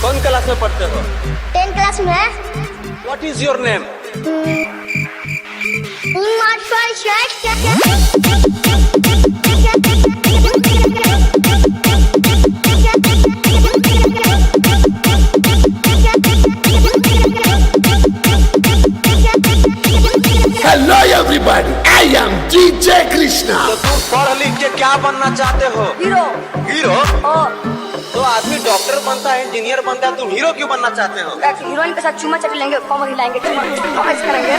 कौन क्लास में पढ़ते हो? 10 क्लास में। What is your name? Hello everybody, I am DJ Krishna. तो तुम पढ़ लिख के क्या बनना चाहते हो? हीरो। हीरो? तो आदमी डॉक्टर बनता है, इंजीनियर बनता है, तुम हीरो क्यों बनना चाहते हो? हीरोइन के साथ चुमा चटी लेंगे, कमर हिलाएंगे, ऐसे करेंगे।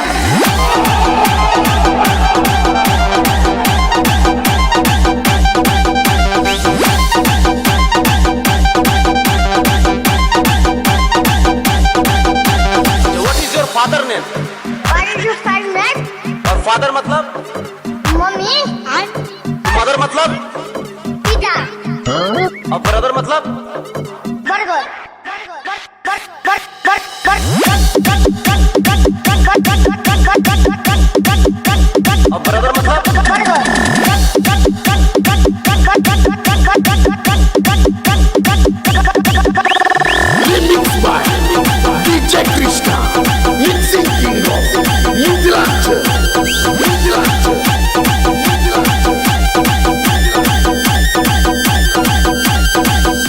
What is your father name? और फादर मतलब? मम्मी। मदर मतलब? पिता। और ब्रदर मतलब? बर्गर। और ब्रदर मतलब? Remix by DJ Krishna. Mixing King of New Zealand.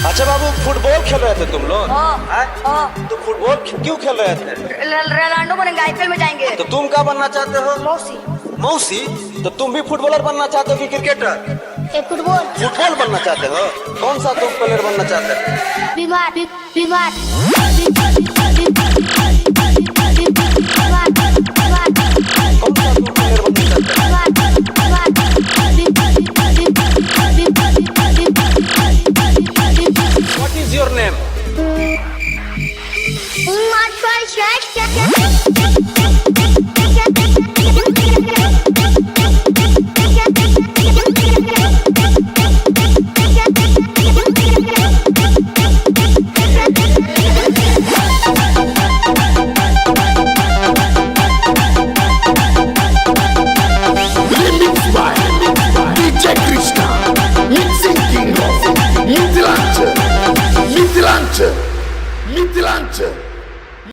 अच्छा बाबू, फुटबॉल खेल रहे थे तुम लोग? हाँ। तो फुटबॉल क्यों खेल रहे थे? रोनाल्डो बनेंगे, आईपीएल में जाएंगे। तो तुम क्या बनना चाहते हो? मौसी। मौसी? तो तुम भी फुटबॉलर बनना चाहते हो कि क्रिकेटर? फुटबॉल। फुटबॉल बनना चाहते हो? कौन सा तुम प्लेयर बनना चाहते हो? बीमार। बीमार। कौन सा तुम प्लेयर बनना चाहते हो? What is your name? My